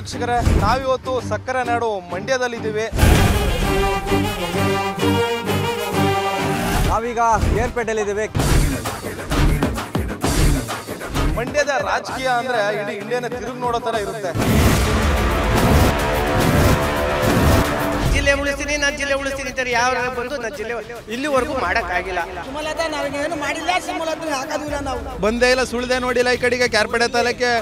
ವೀಕ್ಷಕರೇ, ನಾವಿವತ್ತು ಸಕ್ಕರೆ ನಾಡು ಮಂಡ್ಯದಲ್ಲಿದ್ದೀವಿ. ನಾವೀಗ ಕೇರ್ಪೇಟೆಯಲ್ಲಿದ್ದೀವಿ. ಮಂಡ್ಯದ ರಾಜಕೀಯ ಅಂದ್ರೆ ಇಡೀ ಇಂಡಿಯಾನ ತಿರುಗಿ ನೋಡೋ ತರ ಇರುತ್ತೆ. ಜಿಲ್ಲೆ ಉಳಿಸ್ತೀನಿ, ನಾನು ಜಿಲ್ಲೆ ಉಳಿಸ್ತೀನಿ ಅಂತಾರೆ. ಯಾವ ಬಂದು ನನ್ನ ಜಿಲ್ಲೆ ಇಲ್ಲಿವರೆಗೂ ಮಾಡೋಕ್ಕಾಗಿಲ್ಲ. ಬಂದೇ ಇಲ್ಲ, ಸುಳ್ದೆ ನೋಡಿಲ್ಲ ಈ ಕಡೆಗೆ ಕ್ಯಾರ್ಪೇಟೆ ತಾಲೂಕೆ.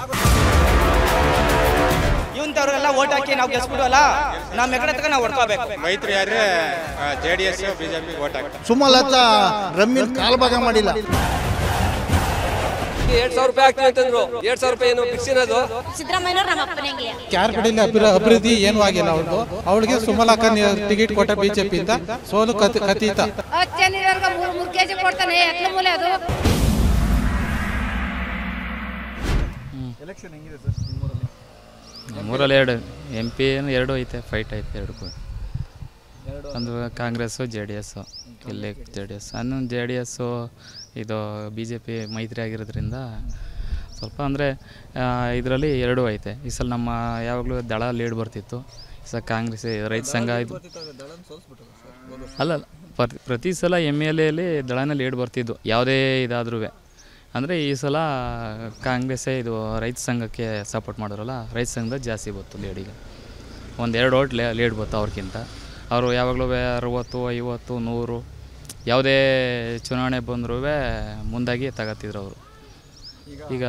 ಇವಂತವ್ರಿಗೆಲ್ಲ ಓಟ್ ಹಾಕಿ ನಾವು ಗೆಲ್ಸ್ಬಿಡೋಲ್ಲ, ನಮ್ಮ ಎಕಡೆ ತಗ ನಾವು ಹೊಡ್ಕೋಬೇಕು. ಮೈತ್ರಿ ಆದ್ರೆ JDS ಬಿಜೆಪಿ ಓಟ್ ಹಾಕ್ತಾರೆ. ಸುಮಲತಾ ರಮ್ಮಿನ ಕಾಲ್ಭಾಗ ಮಾಡಿಲ್ಲ. 2,000 ರೂಪಾಯಿ ಆಗ್ತೀವಿ ಅಂತಂದ್ರು. 2,000 ರೂಪಾಯಿ ಏನು ಫಿಕ್ಸಿನದು? ಸಿದ್ದರಾಮಯ್ಯನವರು ನಮ್ಮ ಅಪ್ಪನಿಗೆ ಕ್ಯಾರ್ಪೇಟೆಯಲ್ಲಿ ಅಭಿವೃದ್ಧಿ ಏನು ಆಗಿಲ್ಲ. ಅವಳಿಗೆ ಸುಮಲತಾ ಟಿಕೆಟ್ ಕೊಟ್ಟ ಬಿಜೆಪಿಯಿಂದ ಸೋಲು ಕಥಿತ. 3 ಕೆಜಿ ಕೊಡ್ತಾನೆ ಎಟ್ಲ ಮೂಲೆ ಅದು. ಎಲೆಕ್ಷನ್ ಹೆಂಗಿದೆ ಸರ್ ನಿಮ್ಮೂರಲ್ಲಿ? ನಮ್ಮೂರಲ್ಲಿ 2 MP 2 ಐತೆ, ಫೈಟ್ ಐತೆ ಎರಡಕ್ಕೂ. ಒಂದು ಕಾಂಗ್ರೆಸ್ಸು JDS. ಇಲ್ಲಿ JDS ಅನ್ನೊಂದು JDS ಇದು BJP ಮೈತ್ರಿ ಆಗಿರೋದ್ರಿಂದ ಸ್ವಲ್ಪ ಅಂದರೆ ಇದರಲ್ಲಿ 2 ಐತೆ. ಈ ಸಲ ನಮ್ಮ ಯಾವಾಗಲೂ ದಳ ಲೀಡ್ ಬರ್ತಿತ್ತು. ಈ ಸಲ ಕಾಂಗ್ರೆಸ್ ರೈತ ಸಂಘ ಇದು ಅಲ್ಲ, ಪ್ರತಿ ಸಲ MLA ದಳನ ಲೀಡ್ ಬರ್ತಿದ್ದು ಯಾವುದೇ ಇದಾದ್ರೂ. ಅಂದರೆ ಈ ಸಲ ಕಾಂಗ್ರೆಸ್ಸೇ ಇದು ರೈತ ಸಂಘಕ್ಕೆ ಸಪೋರ್ಟ್ ಮಾಡೋರಲ್ಲ, ರೈತ ಸಂಘದ ಜಾಸ್ತಿ ಬತ್ತು ಲೀಡಿಗೆ. 1-2 ಓಟ್ ಲೀಡ್ ಬತ್ತು ಅವ್ರಿಗಿಂತ. ಅವರು ಯಾವಾಗಲೂ 60, 50, 100 ಯಾವುದೇ ಚುನಾವಣೆ ಬಂದರೂ ಮುಂದಾಗಿ ತಗೋತಿದ್ರು ಅವರು. ಈಗ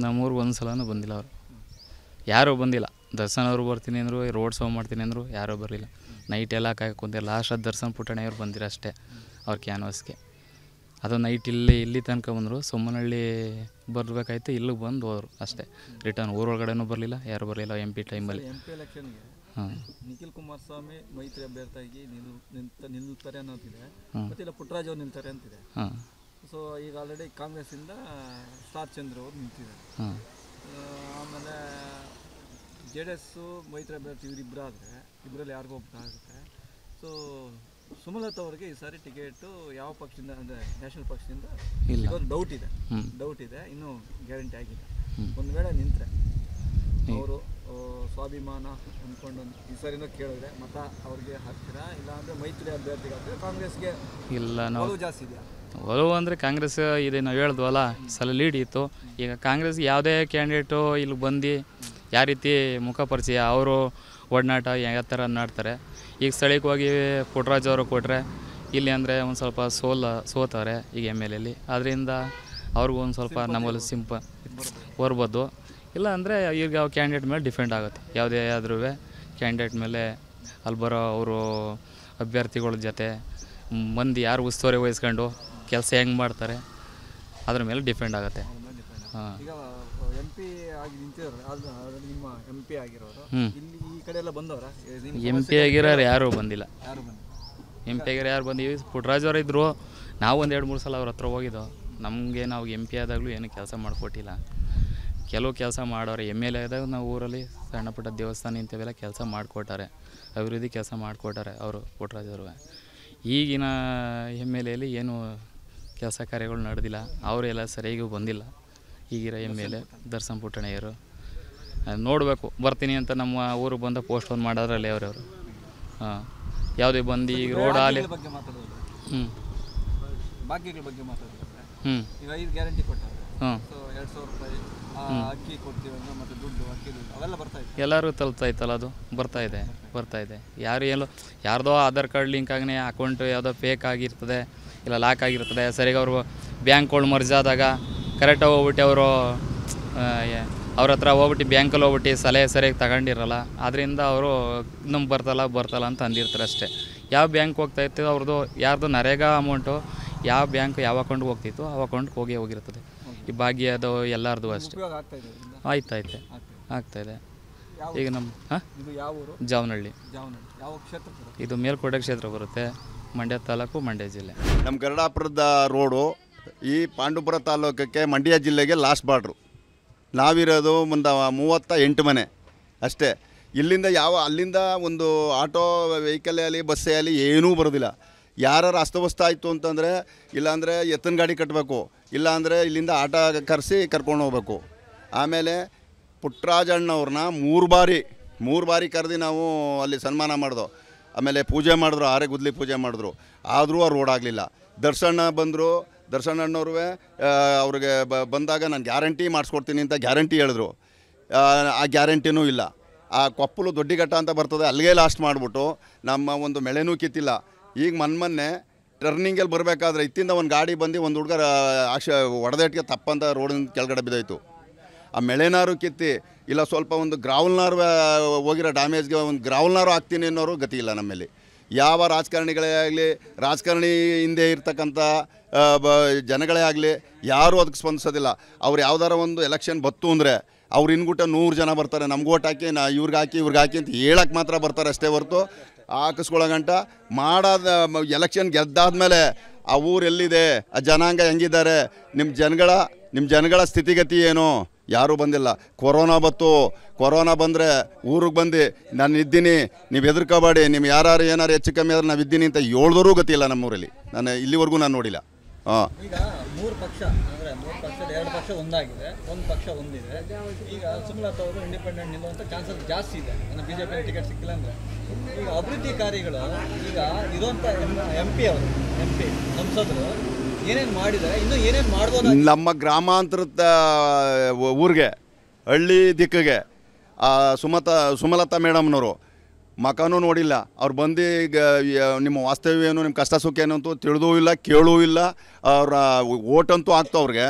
ನಮ್ಮೂರಿಗೆ ಒಂದು ಸಲನೂ ಬಂದಿಲ್ಲ ಅವರು, ಯಾರೂ ಬಂದಿಲ್ಲ. ದರ್ಶನ್ ಅವರು ಬರ್ತೀನಿ ಅಂದರು, ರೋಡ್ ಶೋ ಮಾಡ್ತೀನಿ ಅಂದರು, ಯಾರೂ ಬರಲಿಲ್ಲ. ನೈಟ್ ಎಲ್ಲ ಕಾಯ್ಕೊಂತಾರೆ. ಲಾಸ್ಟ್ ದರ್ಶನ್ ಪುಟ್ಟಣ್ಣವ್ರು ಬಂದಿರೋ ಅಷ್ಟೇ ಅವ್ರ ಕ್ಯಾನ್ವಾಸ್ಗೆ. ಅದು ನೈಟ್ ಇಲ್ಲಿ ತನಕ ಬಂದರು. ಸೊಮ್ಮನಹಳ್ಳಿ ಬರಬೇಕಾಯ್ತು, ಇಲ್ಲಿಗೆ ಬಂದು ಹೋದರು ಅಷ್ಟೇ. ರಿಟರ್ನ್ ಊರೊಳಗಡೆನೂ ಬರಲಿಲ್ಲ, ಯಾರು ಬರಲಿಲ್ಲ MP ಟೈಮಲ್ಲಿ. ಹಾಂ, ನಿಖಿಲ್ ಕುಮಾರಸ್ವಾಮಿ ಮೈತ್ರಿ ಅಭ್ಯರ್ಥಿಯಾಗಿ ನಿಲ್ತಾರೆ ಅನ್ನೋದಿದೆ, ಮತ್ತೆ ಇಲ್ಲ ಪುಟ್ಟರಾಜ್ ಅವ್ರು ನಿಲ್ತಾರೆ ಅಂತಿದೆ. ಹಾಂ, ಸೊ ಈಗ ಆಲ್ರೆಡಿ ಕಾಂಗ್ರೆಸ್ಸಿಂದ ಸ್ಟಾರ್ ಚಂದ್ರ ಅವರು ನಿಂತಿದ್ದಾರೆ. ಹಾಂ, ಆಮೇಲೆ JDS ಮೈತ್ರಿ ಅಭ್ಯರ್ಥಿ ಇವರಿಬ್ಬರು ಆದರೆ ಇಬ್ಬರಲ್ಲಿ ಯಾರಿಗೂ ಒಬ್ಬರಾಗುತ್ತೆ. ಸೊ ಸುಮಲತಾ ಅವರಿಗೆ ಈ ಸಾರಿ ಟಿಕೆಟು ಯಾವ ಪಕ್ಷದಿಂದ ಅಂದರೆ ನ್ಯಾಷನಲ್ ಪಕ್ಷದಿಂದ ಡೌಟ್ ಇದೆ, ಇನ್ನೂ ಗ್ಯಾರಂಟಿ ಆಗಿದೆ. ಒಂದು ವೇಳೆ ನಿಂತರೆ ಅವರು ಸ್ವಾಭಿಮಾನ ಅಂದ್ಕೊಂಡು ಈ ಸಾರಿನೂ ಕೇಳಿದ್ರೆ ಮತ ಅವ್ರಿಗೆ ಹಾಕ್ತೀರಾ, ಇಲ್ಲ ಅಂದರೆ ಮೈತ್ರಿ ಅಭ್ಯರ್ಥಿಗೆ ಹಾಕ್ತೀರಾ? ಕಾಂಗ್ರೆಸ್ಗೆ ಇಲ್ಲ ನಾವು ಜಾಸ್ತಿ ಇದೆಯಾ? ಒಲವು ಅಂದರೆ ಕಾಂಗ್ರೆಸ್ ಇದೆ. ನಾವು ಹೇಳಿದ್ವಲ್ಲ, ಈ ಸಲ ಲೀಡ್ ಇತ್ತು. ಈಗ ಕಾಂಗ್ರೆಸ್ ಯಾವುದೇ ಕ್ಯಾಂಡಿಡೇಟು ಇಲ್ಲಿ ಬಂದು ಯಾವ ರೀತಿ ಮುಖ ಪರಿಚಯ, ಅವರು ಒಡನಾಟ ಯಾವ ಥರ ನಾಡ್ತಾರೆ. ಈಗ ಸ್ಥಳೀಯವಾಗಿ ಪುಟ್ಟರಾಜ್ ಅವರು ಕೊಟ್ಟರೆ ಇಲ್ಲಿ ಅಂದರೆ ಒಂದು ಸ್ವಲ್ಪ ಸೋತಾರೆ ಈಗ MLA. ಅದರಿಂದ ಅವ್ರಿಗೂ ಒಂದು ಸ್ವಲ್ಪ ನಮ್ಮಲ್ಲಿ ಬರ್ಬೋದು. ಇಲ್ಲ ಅಂದರೆ ಈಗ ಕ್ಯಾಂಡಿಡೇಟ್ ಮೇಲೆ ಡಿಪೆಂಡ್ ಆಗುತ್ತೆ. ಯಾವುದೇ ಆದ್ರೂ ಕ್ಯಾಂಡಿಡೇಟ್ ಮೇಲೆ ಅಲ್ಲಿ ಬರೋ ಅವರು ಅಭ್ಯರ್ಥಿಗಳ ಜೊತೆ ಮಂದಿ ಯಾರು ಉಸ್ತುವಾರಿ ವಹಿಸ್ಕೊಂಡು ಕೆಲಸ ಹೆಂಗೆ ಮಾಡ್ತಾರೆ ಅದ್ರ ಮೇಲೆ ಡಿಪೆಂಡ್ ಆಗುತ್ತೆ. ಹಾಂ, ಈಗ MP ಆಗಿ ನಿಂತಿದ್ದಾರೆ, ನಿಮ್ಮ MP ಆಗಿರೋರು ಇಲ್ಲಿ ಈ ಕಡೆ ಎಲ್ಲ ಬಂದವರ? MP ಆಗಿರೋರು ಯಾರೂ ಬಂದಿಲ್ಲ. MP ಆಗಿರೋ ಯಾರು ಬಂದೀವಿ. ಪುಟ್ಟರಾಜ್ ಅವರು ಇದ್ದರು, ನಾವು 1-2-3 ಸಲ ಅವ್ರ ಹತ್ರ ಹೋಗಿದ್ದೋ. ನಮಗೆ ನಾವು MP ಆದಾಗಲೂ ಏನು ಕೆಲಸ ಮಾಡಿಕೊಟ್ಟಿಲ್ಲ. ಕೆಲವು ಕೆಲಸ ಮಾಡೋರೆ. MLA ಆದಾಗ ನಾವು ಊರಲ್ಲಿ ಸಣ್ಣ ಪುಟ್ಟ ದೇವಸ್ಥಾನ ಇಂಥವೆಲ್ಲ ಕೆಲಸ ಮಾಡಿಕೊಟ್ಟಾರೆ, ಅಭಿವೃದ್ಧಿ ಕೆಲಸ ಮಾಡಿಕೊಟ್ಟಾರೆ ಅವರು ಪುಟ್ಟರಾಜ್ ಅವರು. ಈಗಿನ MLA ಏನು ಕೆಲಸ ಕಾರ್ಯಗಳು ನಡೆದಿಲ್ಲ, ಅವರೆಲ್ಲ ಸರಿಯಾಗಿ ಬಂದಿಲ್ಲ. ಈಗಿರೋ MLA ದರ್ಶನ್ ಪುಟ್ಟಣ್ಣಯ್ಯರು ನೋಡಬೇಕು. ಬರ್ತೀನಿ ಅಂತ ನಮ್ಮ ಊರಿಗೆ ಬಂದ ಪೋಸ್ಟ್ ಒಂದು ಮಾಡೋದ್ರಲ್ಲಿ ಅವರವರು. ಹಾಂ, ಯಾವುದೇ ಬಂದು ಈಗ ರೋಡ್ ಆಲಿ ಭಾಗ್ಯಗಳ ಬಗ್ಗೆ ಮಾತಾಡಿದ್ರೆ ಈಗ 5 ಗ್ಯಾರಂಟಿ ಕೊಟ್ಟಾರೆ. ಹ್ಞೂ, 2,000 ರೂಪಾಯಿ ಅಕ್ಕಿ ಕೊಡ್ತೀವಿ ಅಂದ್ರೆ, ಮತ್ತು ದುಡ್ಡು ಅಕ್ಕಿ ದುಡ್ಡು ಅವೆಲ್ಲ ಬರ್ತಾ ಇದೆ. ಎಲ್ಲರೂ ತಲುಪ್ತಾ ಇತ್ತಲ್ಲ, ಅದು ಬರ್ತಾ ಇದೆ. ಯಾರ್ದೋ ಆಧಾರ್ ಕಾರ್ಡ್ ಲಿಂಕ್ ಆಗನೇ ಅಕೌಂಟು ಯಾವುದೋ ಫೇಕ್ ಆಗಿರ್ತದೆ, ಇಲ್ಲ ಲಾಕ್ ಆಗಿರ್ತದೆ. ಸರಿಯಾಗಿ ಅವರು ಬ್ಯಾಂಕ್ಗಳು ಮರ್ಜ್ ಆದಾಗ ಕರೆಕ್ಟಾಗಿ ಹೋಗ್ಬಿಟ್ಟು ಅವರು ಅವ್ರ ಹತ್ರ ಹೋಗ್ಬಿಟ್ಟು ಬ್ಯಾಂಕಲ್ಲಿ ಹೋಗ್ಬಿಟ್ಟು ಸಲಹೆ ಸರಿಯಾಗಿ ತಗೊಂಡಿರಲ್ಲ. ಅದರಿಂದ ಅವರು ನಮ್ಗೆ ಬರ್ತಲ್ಲ ಅಂತ ಅಂದಿರ್ತಾರೆ ಅಷ್ಟೇ. ಯಾವ ಬ್ಯಾಂಕ್ ಹೋಗ್ತಾಯಿತ್ತು ಅವ್ರದ್ದು, ಯಾರ್ದು ನರೇಗಾ ಅಮೌಂಟು ಯಾವ ಬ್ಯಾಂಕ್ ಯಾವ ಅಕೌಂಟ್ಗೆ ಹೋಗ್ತಿತ್ತು ಆ ಅಕೌಂಟ್ಗೆ ಹೋಗಿರ್ತದೆ. ಈ ಭಾಗ್ಯದು ಎಲ್ಲರದು ಅಷ್ಟೇ ಆಗ್ತಾಯಿದೆ. ಈಗ ನಮ್ಮ ಜಾವನಹಳ್ಳಿ, ಇದು ಮೇಲ್ಕೋಟೆ ಕ್ಷೇತ್ರ ಬರುತ್ತೆ, ಮಂಡ್ಯ ತಾಲೂಕು, ಮಂಡ್ಯ ಜಿಲ್ಲೆ. ನಮ್ಮ ಗರುಡಾಪುರದ ರೋಡು ಈ ಪಾಂಡುಪುರ ತಾಲೂಕಕ್ಕೆ ಮಂಡ್ಯ ಜಿಲ್ಲೆಗೆ ಲಾಸ್ಟ್ ಬಾರ್ಡ್ರು. ನಾವಿರೋದು ಮುಂದೆ 38 ಮನೆ ಅಷ್ಟೇ. ಅಲ್ಲಿಂದ ಒಂದು ಆಟೋ ವೆಹಿಕಲ್ ಆಗಲಿ ಬಸ್ಸೇ ಆಗಲಿ ಏನೂ ಬರೋದಿಲ್ಲ. ಯಾರು ಅಸ್ತವ್ಯಸ್ತ ಆಯಿತು ಅಂತಂದರೆ, ಇಲ್ಲಾಂದರೆ ಎತ್ತಿನ ಗಾಡಿ ಕಟ್ಟಬೇಕು, ಇಲ್ಲಾಂದರೆ ಇಲ್ಲಿಂದ ಆಟೋ ಕರೆಸಿ ಕರ್ಕೊಂಡು ಹೋಗ್ಬೇಕು. ಆಮೇಲೆ ಪುಟ್ಟರಾಜಣ್ಣವ್ರನ್ನ ಮೂರು ಬಾರಿ ಕರೆದು ನಾವು ಅಲ್ಲಿ ಸನ್ಮಾನ ಮಾಡಿದೋ. ಆಮೇಲೆ ಪೂಜೆ ಮಾಡಿದ್ರು, ಆರೆಗುದ್ಲಿ ಪೂಜೆ ಮಾಡಿದ್ರು. ಆದರೂ ಅವ್ರು ಓಡಾಗಲಿಲ್ಲ. ದರ್ಶಣ್ಣವ್ರು ಅವ್ರಿಗೆ ಬಂದಾಗ ನಾನು ಗ್ಯಾರಂಟಿ ಮಾಡಿಸ್ಕೊಡ್ತೀನಿ ಅಂತ ಗ್ಯಾರಂಟಿ ಹೇಳಿದ್ರು. ಆ ಗ್ಯಾರಂಟಿನೂ ಇಲ್ಲ. ಆ ಕೊಪ್ಪಲು ದೊಡ್ಡಿಘಟ್ಟ ಅಂತ ಬರ್ತದೆ, ಅಲ್ಲಿಗೆ ಲಾಸ್ಟ್ ಮಾಡಿಬಿಟ್ಟು ನಮ್ಮ ಒಂದು ಮೆಳೆನೂ ಕಿತ್ತಿಲ್ಲ. ಈಗ ಮೊನ್ನೆ ಟರ್ನಿಂಗಲ್ಲಿ ಬರಬೇಕಾದ್ರೆ ಇತ್ತಿಂದ ಒಂದು ಗಾಡಿ ಬಂದು ಒಂದು ಹುಡುಗ ಹೊಡೆದೇಟ್ಗೆ ತಪ್ಪಂತ ರೋಡಿನ ಕೆಳಗಡೆ ಬಿದ್ದೋಯ್ತು. ಆ ಮೆಳೆನಾರು ಕಿತ್ತಿ ಇಲ್ಲ ಸ್ವಲ್ಪ ಒಂದು ಗ್ರಾವಲ್ನಾರು ಹೋಗಿರೋ ಡ್ಯಾಮೇಜ್ಗೆ ಒಂದು ಗ್ರಾವಲ್ನಾರು ಹಾಕ್ತೀನಿ ಅನ್ನೋರು ಗತಿ ಇಲ್ಲ ನಮ್ಮಲ್ಲಿ. ಯಾವ ರಾಜಕಾರಣಿಗಳೇ ಆಗಲಿ, ರಾಜಕಾರಣಿ ಹಿಂದೆ ಇರ್ತಕ್ಕಂಥ ಜನಗಳೇ ಆಗಲಿ, ಯಾರೂ ಅದಕ್ಕೆ ಸ್ಪಂದಿಸೋದಿಲ್ಲ. ಅವ್ರು ಯಾವ್ದಾರ ಒಂದು ಎಲೆಕ್ಷನ್ ಬತ್ತು ಅಂದರೆ ಅವ್ರು ಇನ್ಗುಟ್ಟ 100 ಜನ ಬರ್ತಾರೆ, ನಮ್ಗೆ ಓಟ್ ಹಾಕಿ ಇವ್ರಿಗೆ ಹಾಕಿ ಅಂತ ಹೇಳಕ್ಕೆ ಮಾತ್ರ ಬರ್ತಾರೆ ಅಷ್ಟೇ ಹೊರತು ಹಾಕಿಸ್ಕೊಳ್ಳೋ ಗಂಟ ಮಾಡೋದು ಎಲೆಕ್ಷನ್ ಗೆದ್ದಾದ್ಮೇಲೆ ಆ ಊರು ಎಲ್ಲಿದೆ, ಆ ಜನಾಂಗ ಹೆಂಗಿದ್ದಾರೆ, ನಿಮ್ಮ ಜನಗಳ ಸ್ಥಿತಿಗತಿ ಏನು, ಯಾರೂ ಬಂದಿಲ್ಲ. ಕೊರೋನಾ ಬಂದರೆ ಊರಿಗೆ ಬಂದು ನಾನು ಇದ್ದೀನಿ, ನೀವು ಹೆದರ್ಕೋಬೇಡಿ, ನೀವು ಯಾರು ಏನಾರು ಹೆಚ್ಚು ಕಮ್ಮಿ ಆದ್ರೆ ನಾವು ಇದ್ದೀನಿ ಅಂತ ಹೇಳಿದ್ರೂ ಗೊತ್ತಿಲ್ಲ ನಮ್ಮೂರಲ್ಲಿ. ನಾನು ಇಲ್ಲಿವರೆಗೂ ನಾನು ನೋಡಿಲ್ಲ. ಈಗ 3 ಪಕ್ಷ ಅಂದರೆ 3 ಪಕ್ಷದ 2 ಪಕ್ಷ ಒಂದಾಗಿದೆ, ಒಂದು ಪಕ್ಷ ಒಂದಿದೆ. ಈಗ ಸುಮಲತಾ ಅವರು ಇಂಡಿಪೆಂಡೆಂಟ್ ನಿಲ್ಲುವಂಥ ಚಾನ್ಸಸ್ ಜಾಸ್ತಿ ಇದೆ, ಅಂದರೆ BJP ಟಿಕೆಟ್ ಸಿಕ್ಕಿಲ್ಲ ಅಂದರೆ. ಈಗ ಅಭಿವೃದ್ಧಿ ಕಾರ್ಯಗಳು ಈಗ ಇರುವಂಥ MP ಸಂಸದರು ಏನೇನು ಮಾಡಿದ್ದಾರೆ, ಇನ್ನೂ ಏನೇನು ಮಾಡ್ಬೋದು? ನಮ್ಮ ಗ್ರಾಮಾಂತರದ ಊರಿಗೆ, ಹಳ್ಳಿ ದಿಕ್ಕಿಗೆ ಸುಮಲತಾ ಮೇಡಮ್ನವರು ಮಕನೂ ನೋಡಿಲ್ಲ. ಅವ್ರು ಬಂದು ಈಗ ನಿಮ್ಮ ವಾಸ್ತವ್ಯ ಏನು, ನಿಮ್ಮ ಕಷ್ಟ ಸುಖ ಏನು ಅಂತೂ ತಿಳಿದೂ ಇಲ್ಲ, ಕೇಳೂ ಇಲ್ಲ. ಅವ್ರ ಓಟಂತೂ ಆಗ್ತಾವ, ಅವ್ರಿಗೆ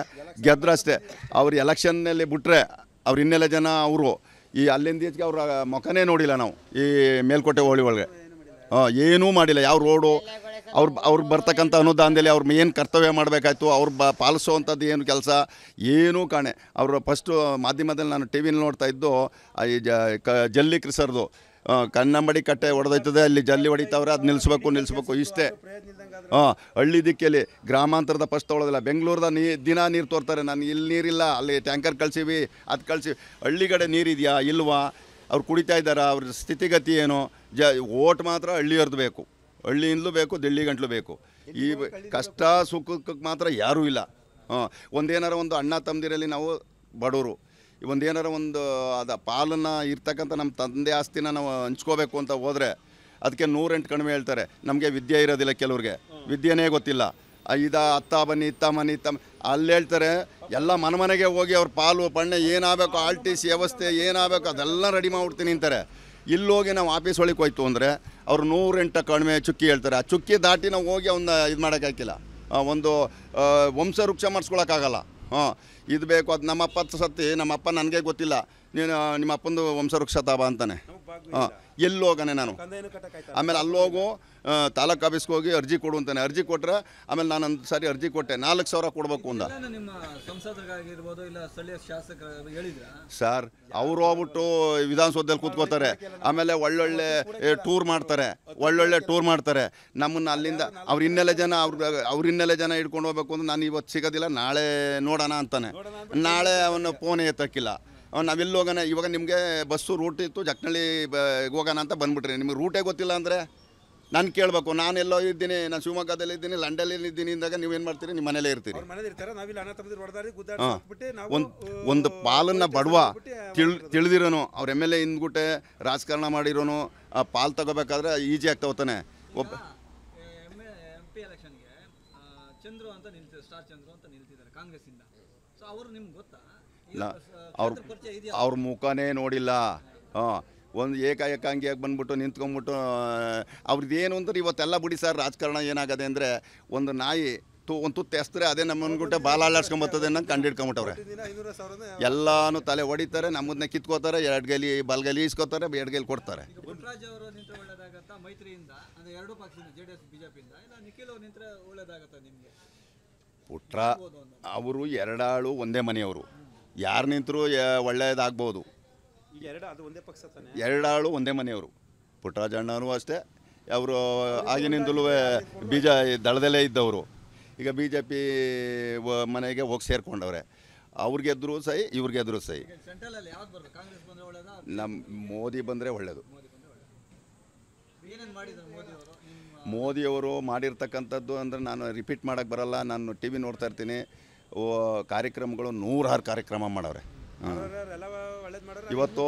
ಗೆದ್ರಷ್ಟೇ. ಅವ್ರು ಎಲೆಕ್ಷನ್ನಲ್ಲಿ ಬಿಟ್ಟರೆ ಅವ್ರ ಹಿನ್ನೆಲೆ ಜನ ಅವರು ಈ ಅಲ್ಲಿಂದ ಈಚೆಗೆ ಅವ್ರ ಮುಖನೇ ನೋಡಿಲ್ಲ ನಾವು. ಈ ಮೇಲ್ಕೋಟೆ ಹೋಳಿ ಒಳಗೆ ಏನೂ ಮಾಡಿಲ್ಲ. ಯಾವ ರೋಡು ಅವ್ರು ಬರ್ತಕ್ಕಂಥ ಅನುದಾನದಲ್ಲಿ ಅವ್ರು ಏನು ಕರ್ತವ್ಯ ಮಾಡಬೇಕಾಯ್ತು, ಅವ್ರು ಪಾಲಿಸೋವಂಥದ್ದು ಏನು ಕೆಲಸ ಏನೂ ಕಾಣೆ. ಅವರು ಫಸ್ಟು ಮಾಧ್ಯಮದಲ್ಲಿ ನಾನು ಟಿ ವಿನಲ್ಲಿ ನೋಡ್ತಾ ಇದ್ದು ಈ ಜಲ್ಲಿ ಕ್ರಿಸರ್ದು ಕನ್ನಂಬಡಿ ಕಟ್ಟೆ ಹೊಡೆದೋಯ್ತದೆ, ಅಲ್ಲಿ ಜಲ್ಲಿ ಹೊಡಿತಾವ್ರೆ, ಅದು ನಿಲ್ಲಿಸ್ಬೇಕು ಇಷ್ಟೇ. ಹಳ್ಳಿ ದಿಕ್ಕಲ್ಲಿ ಗ್ರಾಮಾಂತರದ ಫಸ್ಟ್ ತೊಗೊಳೋದಿಲ್ಲ. ಬೆಂಗಳೂರದ ದಿನ ನೀರು ತೋರ್ತಾರೆ, ನಾನು ಇಲ್ಲಿ ನೀರಿಲ್ಲ, ಅಲ್ಲಿ ಟ್ಯಾಂಕರ್ ಕಳಿಸಿವಿ, ಅದು ಕಳಿಸಿ. ಹಳ್ಳಿ ಕಡೆ ನೀರಿದೆಯಾ ಇಲ್ವಾ, ಅವ್ರು ಕುಡಿತಾ ಇದ್ದಾರಾ, ಅವ್ರ ಸ್ಥಿತಿಗತಿ ಏನು? ಓಟ್ ಮಾತ್ರ ಹಳ್ಳಿಯವ್ರದ್ದು ಬೇಕು, ಹಳ್ಳಿಯಿಂದಲೂ ಬೇಕು, ದಿಳ್ಳಿಗಂಟ್ಲು ಬೇಕು. ಈ ಕಷ್ಟ ಸುಖಕ್ಕೆ ಮಾತ್ರ ಯಾರೂ ಇಲ್ಲ. ಒಂದೇನಾರ ಒಂದು ಅಣ್ಣ ತಮ್ಮದಿರಲ್ಲಿ ನಾವು ಬಡವರು, ಒಂದೇನಾರ ಒಂದು ಪಾಲನ್ನು ಇರ್ತಕ್ಕಂಥ ನಮ್ಮ ತಂದೆ ಆಸ್ತಿನ ನಾವು ಹಂಚ್ಕೋಬೇಕು ಅಂತ ಹೋದರೆ ಅದಕ್ಕೆ 108 ಕಡಿಮೆ ಹೇಳ್ತಾರೆ. ನಮಗೆ ವಿದ್ಯೆ ಇರೋದಿಲ್ಲ, ಕೆಲವ್ರಿಗೆ ವಿದ್ಯೆನೇ ಗೊತ್ತಿಲ್ಲ. ಅತ್ತ ಬನ್ನಿ ಅಲ್ಲಿ ಹೇಳ್ತಾರೆ. ಎಲ್ಲ ಮನೆಗೆ ಹೋಗಿ ಅವ್ರ ಪಾಲು ಪಣ್ಣೆ ಏನಾಗಬೇಕು, RTC ವ್ಯವಸ್ಥೆ ಏನಾಗಬೇಕು ಅದೆಲ್ಲ ರೆಡಿ ಮಾಡಿಬಿಡ್ತೀನಿ ಅಂತಾರೆ. ಇಲ್ಲೋಗಿ ನಾವು ಆಫೀಸ್ ಒಳಗೆ ಹೋಯ್ತು ಅಂದರೆ ಅವ್ರು 108 ಕಡಿಮೆ ಚುಕ್ಕಿ ಹೇಳ್ತಾರೆ. ಆ ಚುಕ್ಕಿ ದಾಟಿ ನಾವು ಹೋಗಿ ಅವನ್ನ ಇದು ಮಾಡೋಕ್ಕಾಗಿಲ್ಲ, ಒಂದು ವಂಶ ವೃಕ್ಷ ಮಾಡಿಸ್ಕೊಳಕ್ಕಾಗಲ್ಲ. ಇದು ಬೇಕು, ಅದು ನಮ್ಮಪ್ಪ ಸತ್ತಿ, ನಮ್ಮಪ್ಪ ನನಗೆ ಗೊತ್ತಿಲ್ಲ, ನೀನು ನಿಮ್ಮ ಅಪ್ಪಂದು ವಂಶವೃಕ್ಷ ತಾಬ ಅಂತಾನೆ. ಎಲ್ಲಿ ಹೋಗಾನೆ ನಾನು. ಆಮೇಲೆ ಅಲ್ಲೋಗು ತಾಲೂಕು ಆಫೀಸ್ಗೆ ಹೋಗಿ ಅರ್ಜಿ ಕೊಡು ಅಂತಾನೆ. ಅರ್ಜಿ ಕೊಟ್ಟರೆ ಆಮೇಲೆ ನಾನು ಒಂದು ಸಾರಿ ಅರ್ಜಿ ಕೊಟ್ಟೆ, 4,000 ಕೊಡಬೇಕು ಅಂದ. ನಿಮ್ಮ ಸಂಸದರಾಗಿರ್ಬೋದು ಇಲ್ಲ ಸ್ಥಳೀಯ ಶಾಸಕರು ಹೇಳಿದ್ರಾ ಸರ್? ಅವ್ರು ಹೋಗ್ಬಿಟ್ಟು ವಿಧಾನಸೌಧದಲ್ಲಿ ಕೂತ್ಕೋತಾರೆ, ಆಮೇಲೆ ಒಳ್ಳೊಳ್ಳೆ ಟೂರ್ ಮಾಡ್ತಾರೆ ನಮ್ಮನ್ನು. ಅಲ್ಲಿಂದ ಅವ್ರ ಹಿನ್ನೆಲೆ ಜನ ಹಿಡ್ಕೊಂಡು ಹೋಗ್ಬೇಕು ಅಂದ್ರೆ ನಾನು ಇವತ್ತು ಸಿಗೋದಿಲ್ಲ, ನಾಳೆ ನೋಡೋಣ ಅಂತಾನೆ. ನಾಳೆ ಅವನು ಫೋನೇ ಎತ್ತಕ್ಕಿಲ್ಲ. ನಾವೆಲ್ಲಿ ಹೋಗೋಣ, ಇವಾಗ ನಿಮಗೆ ಬಸ್ಸು ರೂಟ್ ಇತ್ತು, ಜಕ್ನಳ್ಳಿ ಹೋಗೋಣ ಅಂತ ಬಂದ್ಬಿಟ್ರಿ. ನಿಮಗೆ ರೂಟೇ ಗೊತ್ತಿಲ್ಲ ಅಂದರೆ ನಾನು ಕೇಳಬೇಕು. ನಾನೆಲ್ಲೋ ಇದ್ದೀನಿ, ನಾನು ಶಿವಮೊಗ್ಗದಲ್ಲಿ ಇದ್ದೀನಿ, ಲಂಡಲ್ಲಿ ಇದ್ದೀನಿ ಅಂದಾಗ ನೀವೇನು ಮಾಡ್ತೀರಿ? ನಿಮ್ಮ ಮನೇಲೇ ಇರ್ತೀರಿ. ಒಂದು ಪಾಲನ್ನು ಬಡವ ತಿಳಿದಿರೋನು, ಅವ್ರ MLA ಹಿಂದ್ಗುಟ್ಟೆ ರಾಜಕಾರಣ ಮಾಡಿರೋನು ಪಾಲು ತಗೋಬೇಕಾದ್ರೆ ಈಜಿ ಆಗ್ತಾ ಹೋಗ್ತಾನೆ. ಒಬ್ಬ MP ಎಲೆಕ್ಷನ್ಗೆ ಚಂದ್ರು ಅಂತ ನಿಲ್ತಿದ್ದಾರೆ, ಸ್ಟಾರ್ ಚಂದ್ರು ಅಂತ ನಿಲ್ತಿದ್ದಾರೆ ಕಾಂಗ್ರೆಸ್ಸಿಂದ. ಸೊ ಅವರು ನಿಮ್ಗೆ ಗೊತ್ತಾ? ಅವ್ರ ಮುಖನೇ ನೋಡಿಲ್ಲ. ಒಂದು ಏಕಾಂಗಿಯಾಗಿ ಬಂದ್ಬಿಟ್ಟು ನಿಂತ್ಕೊಂಡ್ಬಿಟ್ಟು ಅವ್ರದ್ದೇನು ಅಂದ್ರೆ ಇವತ್ತೆಲ್ಲ ಬಿಡಿ ಸರ್. ರಾಜಕಾರಣ ಏನಾಗದೆ ಅಂದರೆ ಒಂದು ನಾಯಿ ಒಂದು ತುತ್ತು ಎಸ್ತರೆ ಅದೇ ನಮ್ಮ ಅನ್ಬಿಟ್ಟೆ ಬಾಲ ಅಲ್ಲಾಡ್ಸ್ಕೊಂಬರ್ತದೆ ಅನ್ನೋ ಕಂಡಿಡ್ಕೊಂಬಿಟ್ಟವ್ರೆ. ಎಲ್ಲಾನು ತಲೆ ಹೊಡಿತಾರೆ, ನಮ್ಮದನ್ನ ಕಿತ್ಕೋತಾರೆ, 2 ಗೈಲಿ ಬಲ್ಗೈಲಿ ಈಸ್ಕೋತಾರೆ, 2 ಗೈಲಿ ಕೊಡ್ತಾರೆ. ಪುಟ್ಟರಾಜ್ ಅವರು ನಿಂತ್ರೆ ಒಳ್ಳೇದಾಗತ್ತಾ ಮೈತ್ರಿಯಿಂದ, ಅಂದರೆ 2 ಪಕ್ಷದಿಂದ JDS BJPಯಿಂದ, ಇಲ್ಲ ನಿಖಿಲ್ ಅವರು ನಿಂತ್ರೆ ಒಳ್ಳೇದಾಗತ್ತಾ ನಿಮಗೆ? ಅವರು 2 ಆಳು ಒಂದೇ ಮನೆಯವರು, ಯಾರು ನಿಂತರೂ ಒಳ್ಳೆಯದಾಗ್ಬೋದು. 2 ಆಳು ಒಂದೇ ಮನೆಯವರು. ಪುಟ್ಟರಾಜ ಅಣ್ಣನೂ ಅಷ್ಟೇ, ಅವರು ಆಗಿನಿಂದಲೂ ದಳದಲ್ಲೇ ಇದ್ದವರು. ಈಗ BJP ಮನೆಗೆ ಹೋಗಿ ಸೇರ್ಕೊಂಡವ್ರೆ. ಅವ್ರಿಗೆದ್ರು ಸೈ, ಇವ್ರಿಗೆದ್ರು ಸೈ. ನಮ್ಮ ಮೋದಿ ಬಂದರೆ ಒಳ್ಳೆಯದು. ಮೋದಿಯವರು ಮಾಡಿರ್ತಕ್ಕಂಥದ್ದು ಅಂದರೆ ನಾನು ರಿಪೀಟ್ ಮಾಡೋಕ್ಕೆ ಬರಲ್ಲ. ನಾನು TV ನೋಡ್ತಾ ಇರ್ತೀನಿ, ಕಾರ್ಯಕ್ರಮಗಳು 106 ಕಾರ್ಯಕ್ರಮ ಮಾಡವ್ರೆ. ಇವತ್ತು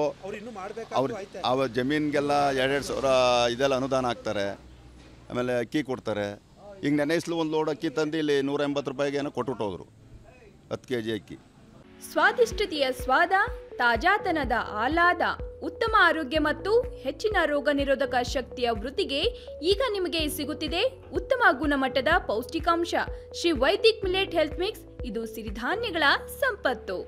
ಅವ್ರ ಜಮೀನಿಗೆಲ್ಲ 2,2 ಸಾವಿರ ಇದೆಲ್ಲ ಅನುದಾನ ಹಾಕ್ತಾರೆ, ಆಮೇಲೆ ಅಕ್ಕಿ ಕೊಡ್ತಾರೆ. ಈಗ ನೆನೆಸ್ಲು ಒಂದು ಲೋಡ್ ಅಕ್ಕಿ ತಂದು ಇಲ್ಲಿ 180 ರೂಪಾಯಿಗೆ ಏನೋ ಕೊಟ್ಬಿಟ್ಟೋದ್ರು 10 kg ಅಕ್ಕಿ. ಸ್ವಾದಿಷ್ಟತೆಯ ಸ್ವಾದ, ತಾಜಾತನದ ಆಹ್ಲಾದ, ಉತ್ತಮ ಆರೋಗ್ಯ ಮತ್ತು ಹೆಚ್ಚಿನ ರೋಗ ನಿರೋಧಕ ಶಕ್ತಿಯ ವೃದ್ಧಿಗೆ ಈಗ ನಿಮಗೆ ಸಿಗುತ್ತಿದೆ ಉತ್ತಮ ಗುಣಮಟ್ಟದ ಪೌಷ್ಟಿಕಾಂಶ Shri Vaidik millet health mix. ಇದು ಸಿರಿಧಾನ್ಯಗಳ ಸಂಪತ್ತು.